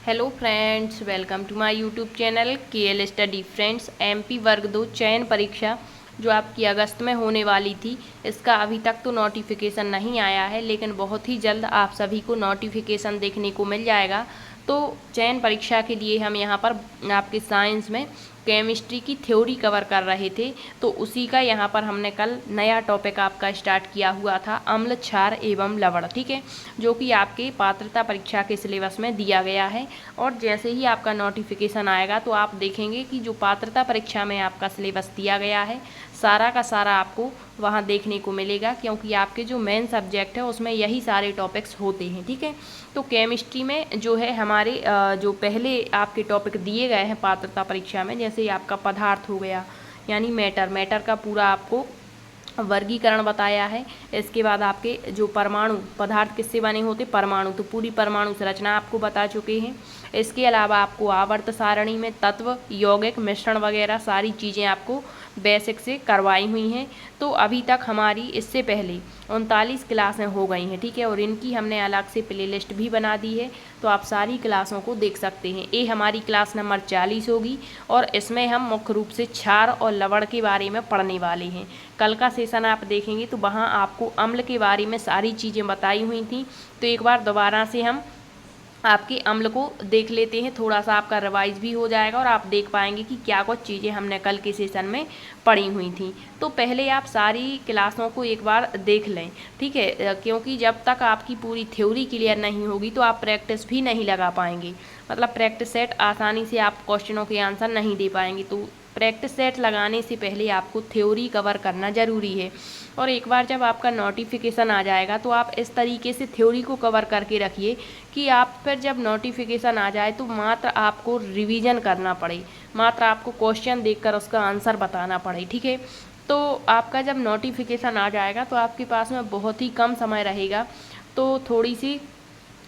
Hello friends, welcome to my YouTube channel KL study friends. MP वर्ग 2 चयन परीक्षा जो आपकी अगस्त में होने वाली थी, इसका अभी तक तो नोटिफिकेशन नहीं आया है, लेकिन बहुत ही जल्द आप सभी को नोटिफिकेशन देखने को मिल जाएगा। तो चयन परीक्षा के लिए हम यहाँ पर आपके साइंस में केमिस्ट्री की थ्योरी कवर कर रहे थे, तो उसी का यहाँ पर हमने कल नया टॉपिक आपका स्टार्ट किया हुआ था, अम्ल, क्षार एवं लवण। ठीक है, जो कि आपके पात्रता परीक्षा के सिलेबस में दिया गया है। और जैसे ही आपका नोटिफिकेशन आएगा तो आप देखेंगे कि जो पात्रता परीक्षा में आपका सिलेबस दिया गया है, सारा का सारा आपको वहाँ देखने को मिलेगा, क्योंकि आपके जो मेन सब्जेक्ट है उसमें यही सारे टॉपिक्स होते हैं। ठीक है, तो केमिस्ट्री में जो है हमारे जो पहले आपके टॉपिक दिए गए हैं पात्रता परीक्षा में, जैसे आपका पदार्थ हो गया, यानी मैटर का पूरा आपको वर्गीकरण बताया है। इसके बाद आपके जो परमाणु पदार्थ किससे बने होते, परमाणु, तो पूरी परमाणु संरचना आपको बता चुके हैं। इसके अलावा आपको आवर्त सारणी में तत्व, यौगिक, मिश्रण वगैरह सारी चीज़ें आपको बेसिक से करवाई हुई हैं। तो अभी तक हमारी इससे पहले 39 क्लासें हो गई हैं। ठीक है, और इनकी हमने अलग से प्लेलिस्ट भी बना दी है, तो आप सारी क्लासों को देख सकते हैं। ये हमारी क्लास नंबर 40 होगी और इसमें हम मुख्य रूप से क्षार और लवण के बारे में पढ़ने वाले हैं। कल का सेशन आप देखेंगे तो वहाँ आपको अम्ल के बारे में सारी चीज़ें बताई हुई थी, तो एक बार दोबारा से हम आपके अम्ल को देख लेते हैं, थोड़ा सा आपका रिवाइज भी हो जाएगा और आप देख पाएंगे कि क्या कुछ चीज़ें हमने कल के सेशन में पढ़ी हुई थी। तो पहले आप सारी क्लासों को एक बार देख लें। ठीक है, क्योंकि जब तक आपकी पूरी थ्योरी क्लियर नहीं होगी तो आप प्रैक्टिस भी नहीं लगा पाएंगे, मतलब प्रैक्टिस सेट आसानी से आप क्वेश्चनों के आंसर नहीं दे पाएंगे। तो प्रैक्टिस सेट लगाने से पहले आपको थ्योरी कवर करना ज़रूरी है। और एक बार जब आपका नोटिफिकेशन आ जाएगा तो आप इस तरीके से थ्योरी को कवर करके रखिए कि आप फिर जब नोटिफिकेशन आ जाए तो मात्र आपको रिवीजन करना पड़े, मात्र आपको क्वेश्चन देखकर उसका आंसर बताना पड़े। ठीक है, तो आपका जब नोटिफिकेशन आ जाएगा तो आपके पास में बहुत ही कम समय रहेगा, तो थोड़ी सी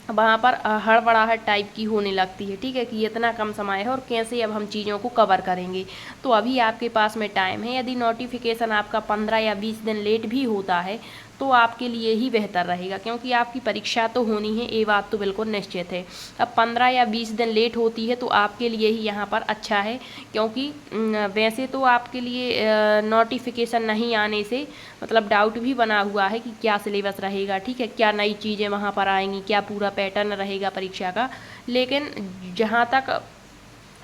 वहाँ पर हड़बड़ाहट टाइप की होने लगती है। ठीक है, कि इतना कम समय है और कैसे अब हम चीज़ों को कवर करेंगे। तो अभी आपके पास में टाइम है। यदि नोटिफिकेशन आपका 15 या 20 दिन लेट भी होता है तो आपके लिए ही बेहतर रहेगा, क्योंकि आपकी परीक्षा तो होनी है, ये बात तो बिल्कुल निश्चित है। अब 15 या 20 दिन लेट होती है तो आपके लिए ही यहाँ पर अच्छा है, क्योंकि वैसे तो आपके लिए नोटिफिकेशन नहीं आने से मतलब डाउट भी बना हुआ है कि क्या सिलेबस रहेगा। ठीक है, क्या नई चीज़ें वहाँ पर आएंगी, क्या पूरा पैटर्न रहेगा परीक्षा का। लेकिन जहाँ तक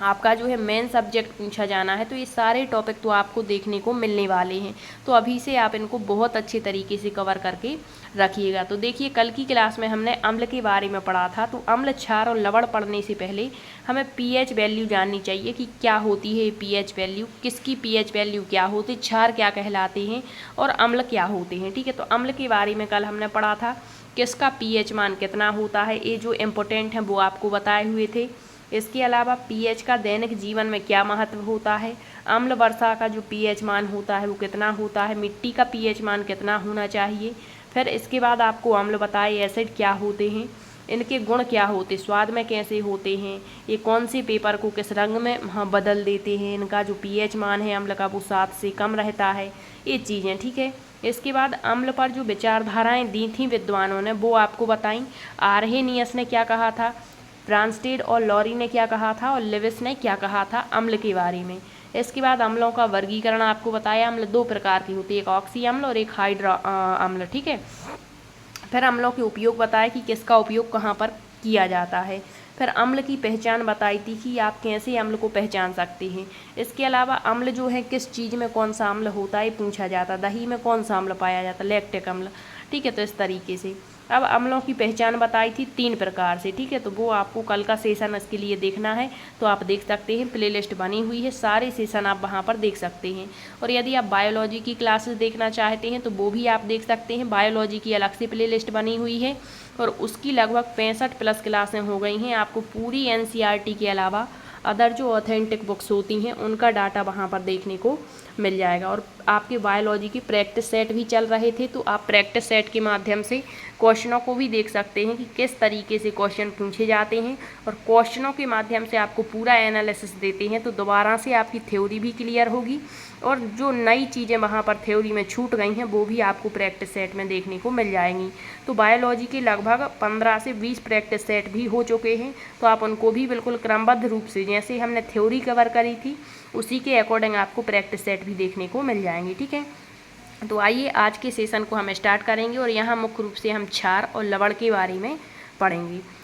आपका जो है मेन सब्जेक्ट पूछा जाना है तो ये सारे टॉपिक तो आपको देखने को मिलने वाले हैं, तो अभी से आप इनको बहुत अच्छे तरीके से कवर करके रखिएगा। तो देखिए, कल की क्लास में हमने अम्ल के बारे में पढ़ा था, तो अम्ल, क्षार और लवण पढ़ने से पहले हमें पीएच वैल्यू जाननी चाहिए कि क्या होती है पीएच वैल्यू, किसकी पीएच वैल्यू क्या होती, क्षार क्या कहलाते हैं और अम्ल क्या होते हैं। ठीक है, तो अम्ल के बारे में कल हमने पढ़ा था, किसका पीएच मान कितना होता है, ये जो इम्पोर्टेंट है वो आपको बताए हुए थे। इसके अलावा पीएच का दैनिक जीवन में क्या महत्व होता है, अम्ल वर्षा का जो पीएच मान होता है वो कितना होता है, मिट्टी का पीएच मान कितना होना चाहिए। फिर इसके बाद आपको अम्ल बताए एसिड क्या होते हैं, इनके गुण क्या होते, स्वाद में कैसे होते हैं, ये कौन से पेपर को किस रंग में बदल देते हैं, इनका जो पीएच मान है अम्ल का वो 7 से कम रहता है, ये चीज़ें। ठीक है, इसके बाद अम्ल पर जो विचारधाराएं दी थी विद्वानों ने वो आपको बताई। आर्हेनियस ने क्या कहा था, ब्रांस्टेड और लॉरी ने क्या कहा था और लेविस ने क्या कहा था अम्ल के बारे में। इसके बाद अम्लों का वर्गीकरण आपको बताया। अम्ल 2 प्रकार की होती है, एक ऑक्सी अम्ल और एक हाइड्रो अम्ल। ठीक है, फिर अम्लों के उपयोग बताया कि किसका उपयोग कहाँ पर किया जाता है। फिर अम्ल की पहचान बताई थी कि आप कैसे अम्ल को पहचान सकते हैं। इसके अलावा अम्ल जो है किस चीज़ में कौन सा अम्ल होता है पूछा जाता, दही में कौन सा अम्ल पाया जाता, लैक्टिक अम्ल। ठीक है, तो इस तरीके से अब अम्लों की पहचान बताई थी 3 प्रकार से। ठीक है, तो वो आपको कल का सेशन इसके लिए देखना है तो आप देख सकते हैं, प्लेलिस्ट बनी हुई है, सारे सेशन आप वहाँ पर देख सकते हैं। और यदि आप बायोलॉजी की क्लासेस देखना चाहते हैं तो वो भी आप देख सकते हैं, बायोलॉजी की अलग से प्लेलिस्ट बनी हुई है और उसकी लगभग 65 प्लस क्लासें हो गई हैं। आपको पूरी एनसीईआरटी के अलावा अदर जो ऑथेंटिक बुक्स होती हैं उनका डाटा वहाँ पर देखने को मिल जाएगा। और आपके बायोलॉजी की प्रैक्टिस सेट भी चल रहे थे, तो आप प्रैक्टिस सेट के माध्यम से क्वेश्चनों को भी देख सकते हैं कि किस तरीके से क्वेश्चन पूछे जाते हैं, और क्वेश्चनों के माध्यम से आपको पूरा एनालिसिस देते हैं, तो दोबारा से आपकी थ्योरी भी क्लियर होगी और जो नई चीज़ें वहाँ पर थ्योरी में छूट गई हैं वो भी आपको प्रैक्टिस सेट में देखने को मिल जाएंगी। तो बायोलॉजी के लगभग 15 से 20 प्रैक्टिस सेट भी हो चुके हैं, तो आप उनको भी बिल्कुल क्रमबद्ध रूप से जैसे हमने थ्योरी कवर करी थी उसी के अकॉर्डिंग आपको प्रैक्टिस सेट भी देखने को मिल जाएंगी। ठीक है, तो आइए आज के सेशन को हम स्टार्ट करेंगे और यहाँ मुख्य रूप से हम क्षार और लवण के बारे में पढ़ेंगे।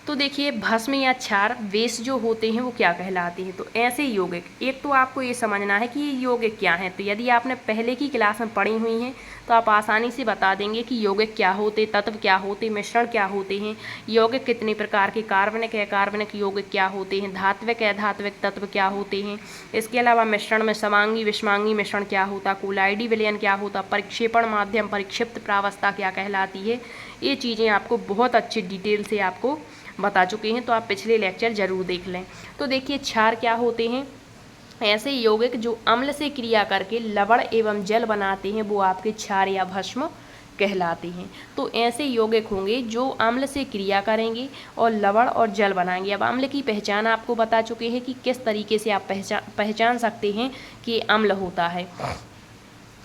तो देखिए, भस्म या क्षार वेश जो होते हैं वो क्या कहलाते हैं। तो ऐसे यौगिक, एक तो आपको ये समझना है कि ये यौगिक क्या हैं। तो यदि आपने पहले की क्लास में पढ़ी हुई हैं तो आप आसानी से बता देंगे कि यौगिक क्या होते, तत्व क्या होते, मिश्रण क्या होते हैं, यौगिक कितने प्रकार के, कार्बनिक अकार्बनिक यौगिक क्या होते हैं, धात्विक अधात्विक तत्व क्या होते हैं। इसके अलावा मिश्रण में समांगी विषमांगी मिश्रण क्या होता, कोलाइडी विलयन क्या होता, परिक्षेपण माध्यम परिक्षिप्त प्रावस्था क्या कहलाती है। ये चीज़ें आपको बहुत अच्छी डिटेल से आपको बता चुके हैं, तो आप पिछले लेक्चर जरूर देख लें। तो देखिए, क्षार क्या होते हैं। ऐसे यौगिक जो अम्ल से क्रिया करके लवण एवं जल बनाते हैं वो आपके क्षार या भस्म कहलाते हैं। तो ऐसे यौगिक होंगे जो अम्ल से क्रिया करेंगे और लवण और जल बनाएंगे। अब अम्ल की पहचान आपको बता चुके हैं कि किस तरीके से आप पहचान सकते हैं कि अम्ल होता है।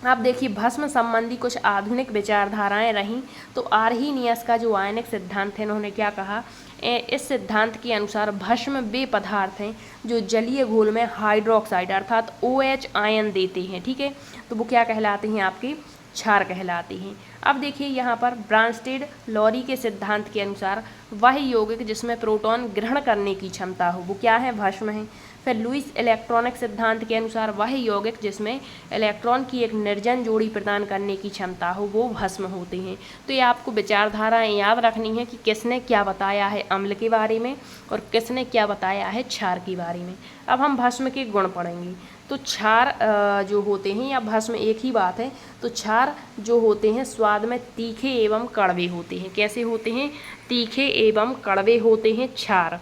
अब देखिए, भस्म संबंधी कुछ आधुनिक विचारधाराएं रहीं। तो आर्हीनियस का जो आयनिक सिद्धांत है, उन्होंने क्या कहा, इस सिद्धांत के अनुसार भस्म वे पदार्थ हैं जो जलीय घोल में हाइड्रोक्साइड अर्थात OH आयन देते हैं। ठीक है, तो वो क्या कहलाते हैं, आपके क्षार कहलाते हैं। अब देखिए, यहाँ पर ब्रांस्टेड लॉरी के सिद्धांत के अनुसार वह यौगिक जिसमें प्रोटॉन ग्रहण करने की क्षमता हो वो क्या है, भस्म है। फिर लुईस इलेक्ट्रॉनिक सिद्धांत के अनुसार वह यौगिक जिसमें इलेक्ट्रॉन की एक निर्जन जोड़ी प्रदान करने की क्षमता हो वो भस्म होते हैं। तो ये आपको विचारधाराएं याद रखनी है कि किसने क्या बताया है अम्ल के बारे में और किसने क्या बताया है क्षार के बारे में। अब हम भस्म के गुण पढ़ेंगे। तो क्षार जो होते हैं या भस्म एक ही बात है। तो क्षार जो होते हैं स्वाद में तीखे एवं कड़वे होते हैं। कैसे होते हैं, तीखे एवं कड़वे होते हैं क्षार।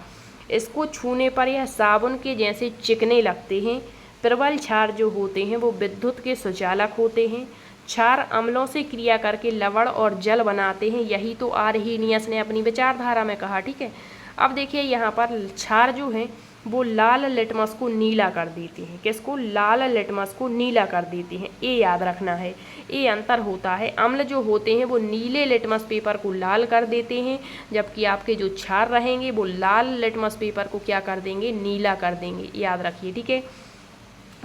इसको छूने पर यह साबुन के जैसे चिकने लगते हैं। प्रबल क्षार जो होते हैं वो विद्युत के सुचालक होते हैं। क्षार अम्लों से क्रिया करके लवण और जल बनाते हैं। यही तो आर्हीनियस ने अपनी विचारधारा में कहा। ठीक है, अब देखिए, यहाँ पर क्षार जो है वो लाल लिटमस को नीला कर देते हैं। किसको, लाल लिटमस को नीला कर देते हैं। ये याद रखना है, ये अंतर होता है। अम्ल जो होते हैं वो नीले लिटमस पेपर को लाल कर देते हैं, जबकि आपके जो क्षार रहेंगे वो लाल लिटमस पेपर को क्या कर देंगे, नीला कर देंगे। याद रखिए, ठीक है।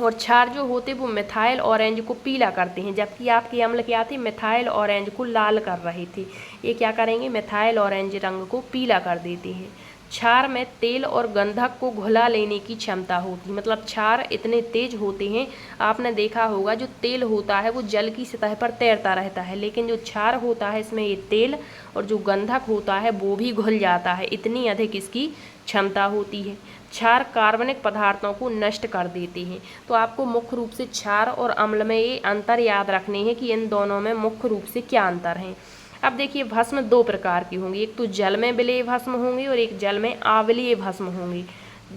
और क्षार जो होते वो मिथाइल ऑरेंज को पीला करते हैं, जबकि आपके अम्ल क्या थे, मिथाइल ऑरेंज को लाल कर रहे थे। ये क्या करेंगे, मिथाइल ऑरेंज रंग को पीला कर देते हैं। क्षार में तेल और गंधक को घुला लेने की क्षमता होती है। मतलब क्षार इतने तेज होते हैं, आपने देखा होगा जो तेल होता है वो जल की सतह पर तैरता रहता है, लेकिन जो क्षार होता है इसमें ये तेल और जो गंधक होता है वो भी घुल जाता है। इतनी अधिक इसकी क्षमता होती है। क्षार कार्बनिक पदार्थों को नष्ट कर देते हैं। तो आपको मुख्य रूप से क्षार और अम्ल में ये अंतर याद रखने हैं कि इन दोनों में मुख्य रूप से क्या अंतर है। अब देखिए, भस्म दो प्रकार की होंगी। एक तो जल में विलेय भस्म होंगे और एक जल में अविलेय भस्म होंगे,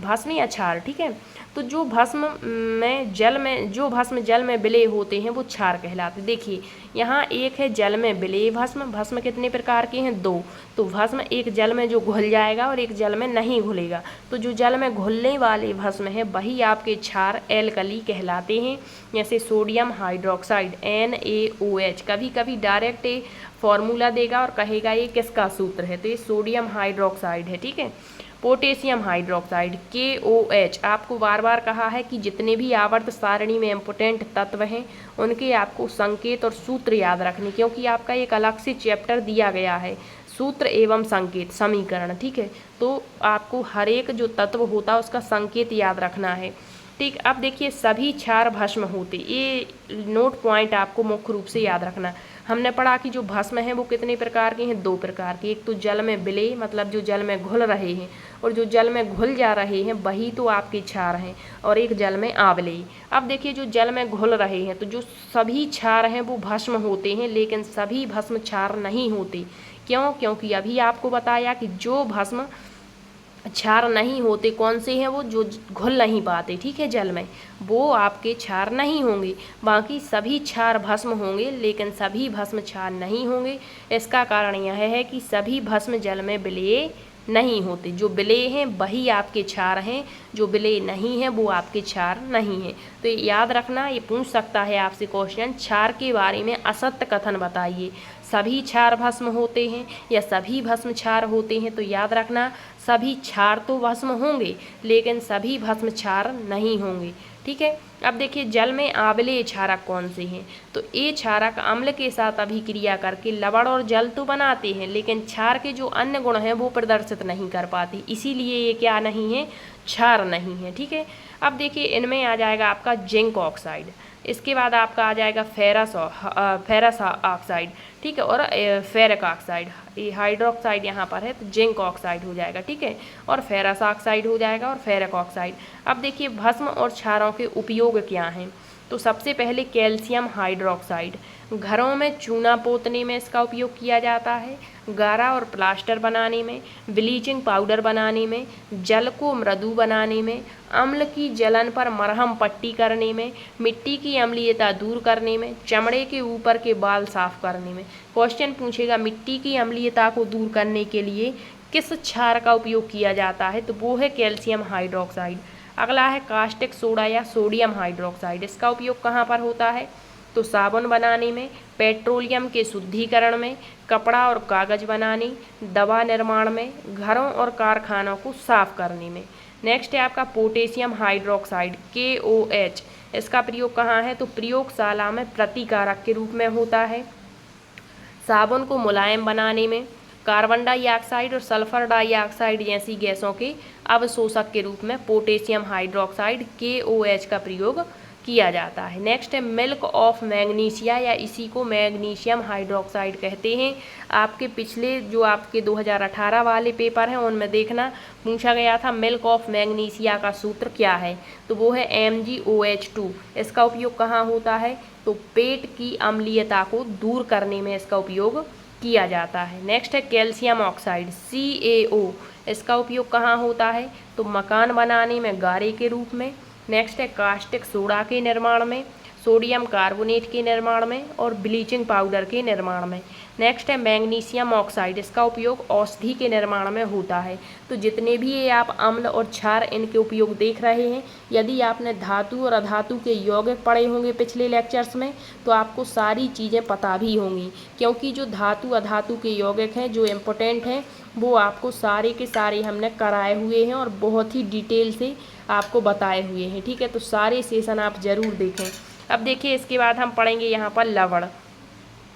भस्म या क्षार। ठीक है, तो जो भस्म जल में विलेय होते हैं वो क्षार कहलाते। देखिए, यहाँ एक है जल में विलेय भस्म। भस्म कितने प्रकार के हैं, दो। तो भस्म एक जल में जो घुल जाएगा और एक जल में नहीं घुलेगा। तो जो जल में घुलने वाले भस्म है वही आपके क्षार एल्कली कहलाते हैं। जैसे सोडियम हाइड्रोक्साइड NaOH, कभी कभी डायरेक्ट फॉर्मूला देगा और कहेगा ये किसका सूत्र है, तो ये सोडियम हाइड्रोक्साइड है। ठीक है, पोटेशियम हाइड्रोक्साइड KOH। आपको बार बार कहा है कि जितने भी आवर्त सारणी में इम्पोर्टेंट तत्व हैं उनके आपको संकेत और सूत्र याद रखने, क्योंकि आपका एक अलग से चैप्टर दिया गया है, सूत्र एवं संकेत समीकरण। ठीक है, तो आपको हर एक जो तत्व होता है उसका संकेत याद रखना है। ठीक, अब देखिए, सभी क्षार भस्म होते, ये नोट पॉइंट आपको मुख्य रूप से याद रखना। हमने पढ़ा कि जो भस्म है वो कितने प्रकार के हैं, दो प्रकार के। एक तो जल में विलेय, मतलब जो जल में घुल रहे हैं, और जो जल में घुल जा रहे हैं वही तो आपके क्षार हैं, और एक जल में अविलेय। अब देखिए, जो जल में घुल रहे हैं तो जो सभी क्षार हैं वो भस्म होते हैं, लेकिन सभी भस्म क्षार नहीं होते। क्यों, क्योंकि अभी आपको बताया कि जो भस्म क्षार नहीं होते कौन से हैं, वो जो घुल नहीं पाते, ठीक है, जल में, वो आपके क्षार नहीं होंगे। बाकी सभी क्षार भस्म होंगे, लेकिन सभी भस्म क्षार नहीं होंगे। इसका कारण यह है कि सभी भस्म जल में विलेय नहीं होते। जो विलेय हैं वही आपके क्षार हैं, जो विलेय नहीं है वो आपके क्षार नहीं है। तो याद रखना, ये पूछ सकता है आपसे क्वेश्चन, क्षार के बारे में असत्य कथन बताइए। सभी क्षार भस्म होते हैं या सभी भस्म क्षार होते हैं? तो याद रखना, सभी क्षार तो भस्म होंगे लेकिन सभी भस्म क्षार नहीं होंगे। ठीक है। अब देखिए, जल में आम्लीय क्षारक कौन से हैं? तो ये क्षारक अम्ल के साथ अभिक्रिया करके लवण और जल तो बनाते हैं लेकिन क्षार के जो अन्य गुण हैं वो प्रदर्शित नहीं कर पाते, इसीलिए ये क्या नहीं है? क्षार नहीं है। ठीक है। अब देखिए, इनमें आ जाएगा आपका जिंक ऑक्साइड, इसके बाद आपका आ जाएगा फेरस ऑक्साइड, ठीक है, और फेरिक ऑक्साइड। ये हाइड्रोक्साइड यहाँ पर है तो जिंक ऑक्साइड हो जाएगा। ठीक है। और फेरस ऑक्साइड हो जाएगा और फेरिक ऑक्साइड। अब देखिए, भस्म और क्षारों के उपयोग क्या हैं? तो सबसे पहले कैल्शियम हाइड्रोक्साइड, घरों में चूना पोतने में इसका उपयोग किया जाता है, गारा और प्लास्टर बनाने में, ब्लीचिंग पाउडर बनाने में, जल को मृदु बनाने में, अम्ल की जलन पर मरहम पट्टी करने में, मिट्टी की अम्लीयता दूर करने में, चमड़े के ऊपर के बाल साफ करने में। क्वेश्चन पूछेगा मिट्टी की अम्लीयता को दूर करने के लिए किस क्षार का उपयोग किया जाता है? तो वो है कैल्शियम हाइड्रोक्साइड। अगला है कास्टिक सोडा या सोडियम हाइड्रोक्साइड, इसका उपयोग कहाँ पर होता है? तो साबुन बनाने में, पेट्रोलियम के शुद्धिकरण में, कपड़ा और कागज बनाने, दवा निर्माण में, घरों और कारखानों को साफ करने में। नेक्स्ट है आपका पोटेशियम हाइड्रोक्साइड KOH, इसका प्रयोग कहाँ है? तो प्रयोगशाला में प्रतिकारक के रूप में होता है। साबुन को मुलायम बनाने में, कार्बन डाइऑक्साइड और सल्फर डाइऑक्साइड जैसी गैसों के अवशोषक के रूप में पोटेशियम हाइड्रोक्साइड KOH का प्रयोग किया जाता है। नेक्स्ट है मिल्क ऑफ मैग्नीशिया या इसी को मैग्नीशियम हाइड्रोक्साइड कहते हैं। आपके पिछले जो आपके 2018 वाले पेपर हैं उनमें देखना पूछा गया था मिल्क ऑफ मैग्नीशिया का सूत्र क्या है? तो वो है MgOH2। इसका उपयोग कहाँ होता है? तो पेट की अम्लीयता को दूर करने में इसका उपयोग किया जाता है। नेक्स्ट है कैल्शियम ऑक्साइड CaO, इसका उपयोग कहाँ होता है? तो मकान बनाने में गारे के रूप में। नेक्स्ट है कास्टिक सोडा के निर्माण में, सोडियम कार्बोनेट के निर्माण में और ब्लीचिंग पाउडर के निर्माण में। नेक्स्ट है मैग्नीशियम ऑक्साइड, इसका उपयोग औषधि के निर्माण में होता है। तो जितने भी ये आप अम्ल और क्षार इनके उपयोग देख रहे हैं, यदि आपने धातु और अधातु के यौगिक पढ़े होंगे पिछले लेक्चर्स में तो आपको सारी चीज़ें पता भी होंगी, क्योंकि जो धातु अधातु के यौगिक हैं जो इम्पोर्टेंट हैं वो आपको सारे के सारे हमने कराए हुए हैं और बहुत ही डिटेल से आपको बताए हुए हैं। ठीक है। तो सारे सेशन आप ज़रूर देखें। अब देखिए, इसके बाद हम पढ़ेंगे यहाँ पर लवण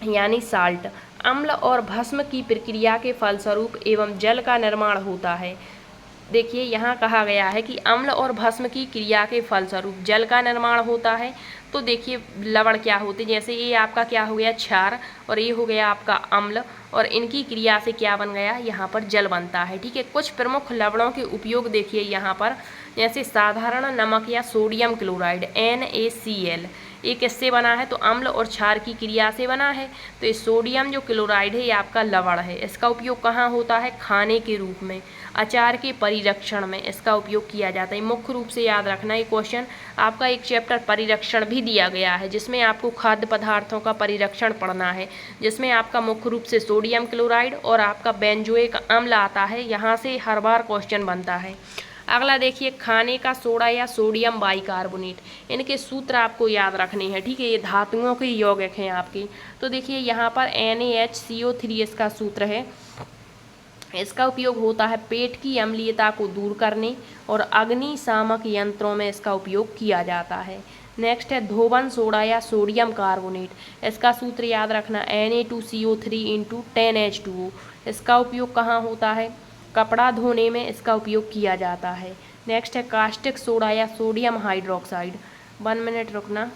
यानी साल्ट। अम्ल और भस्म की प्रक्रिया के फलस्वरूप एवं जल का निर्माण होता है। देखिए, यहाँ कहा गया है कि अम्ल और भस्म की क्रिया के फलस्वरूप जल का निर्माण होता है। तो देखिए, लवण क्या होते हैं? जैसे ये आपका क्या हो गया? क्षार, और ये हो गया आपका अम्ल, और इनकी क्रिया से क्या बन गया? यहाँ पर जल बनता है। ठीक है। कुछ प्रमुख लवणों के उपयोग देखिए यहाँ पर, जैसे साधारण नमक या सोडियम क्लोराइड NaCl, ये किससे बना है? तो अम्ल और क्षार की क्रिया से बना है। तो ये सोडियम जो क्लोराइड है ये आपका लवण है। इसका उपयोग कहाँ होता है? खाने के रूप में, अचार के परिरक्षण में इसका उपयोग किया जाता है। मुख्य रूप से याद रखना, ये क्वेश्चन आपका एक चैप्टर परिरक्षण भी दिया गया है जिसमें आपको खाद्य पदार्थों का परिरक्षण पढ़ना है, जिसमें आपका मुख्य रूप से सोडियम क्लोराइड और आपका बेंजोइक अम्ल आता है। यहाँ से हर बार क्वेश्चन बनता है। अगला देखिए, खाने का सोडा या सोडियम बाइकार्बोनेट, इनके सूत्र आपको याद रखने हैं। ठीक है। ये धातुओं के यौगिक हैं आपके। तो देखिए, यहाँ पर NaHCO3 इसका सूत्र है। इसका उपयोग होता है पेट की अम्लीयता को दूर करने और अग्निशामक यंत्रों में इसका उपयोग किया जाता है। नेक्स्ट है धोवन सोडा या सोडियम कार्बोनेट, इसका सूत्र याद रखना Na2CO3 × 10H2O। इसका उपयोग कहाँ होता है? कपड़ा धोने में इसका उपयोग किया जाता है। नेक्स्ट है कास्टिक सोडा या सोडियम हाइड्रोक्साइड, 1 मिनट रुकना।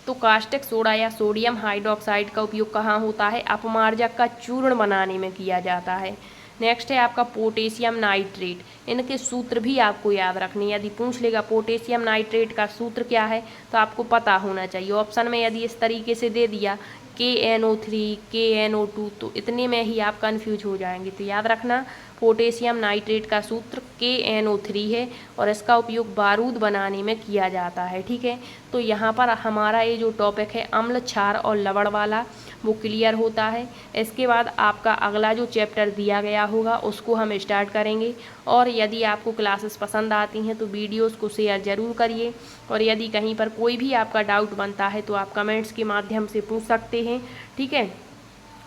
तो कास्टिक सोडा या सोडियम हाइड्रोक्साइड का उपयोग कहाँ होता है? अपमार्जक का चूर्ण बनाने में किया जाता है। नेक्स्ट है आपका पोटेशियम नाइट्रेट, इनके सूत्र भी आपको याद रखने। यदि पूछ लेगा पोटेशियम नाइट्रेट का सूत्र क्या है तो आपको पता होना चाहिए। ऑप्शन में यदि इस तरीके से दे दिया KNO3 KNO2 तो इतने में ही आप कन्फ्यूज हो जाएंगे। तो याद रखना, पोटेशियम नाइट्रेट का सूत्र KNO3 है और इसका उपयोग बारूद बनाने में किया जाता है। ठीक है। तो यहाँ पर हमारा ये जो टॉपिक है अम्ल, क्षार और लवण वाला वो क्लियर होता है। इसके बाद आपका अगला जो चैप्टर दिया गया होगा उसको हम स्टार्ट करेंगे। और यदि आपको क्लासेस पसंद आती हैं तो वीडियोस को शेयर ज़रूर करिए, और यदि कहीं पर कोई भी आपका डाउट बनता है तो आप कमेंट्स के माध्यम से पूछ सकते हैं, ठीक है।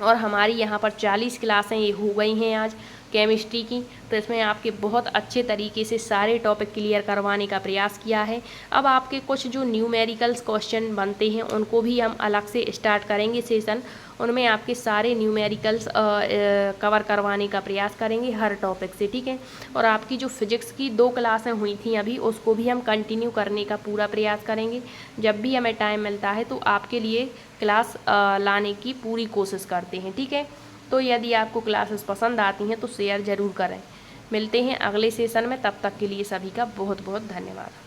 और हमारी यहाँ पर 40 क्लासें ये हो गई हैं आज केमिस्ट्री की, तो इसमें आपके बहुत अच्छे तरीके से सारे टॉपिक क्लियर करवाने का प्रयास किया है। अब आपके कुछ जो न्यूमेरिकल्स क्वेश्चन बनते हैं उनको भी हम अलग से स्टार्ट करेंगे सेशन, उनमें आपके सारे न्यूमेरिकल्स कवर करवाने का प्रयास करेंगे हर टॉपिक से, ठीक है। और आपकी जो फिजिक्स की 2 क्लासें हुई थी अभी, उसको भी हम कंटिन्यू करने का पूरा प्रयास करेंगे। जब भी हमें टाइम मिलता है तो आपके लिए क्लास लाने की पूरी कोशिश करते हैं, ठीक है। तो यदि आपको क्लासेस पसंद आती हैं तो शेयर ज़रूर करें। मिलते हैं अगले सेशन में, तब तक के लिए सभी का बहुत बहुत धन्यवाद।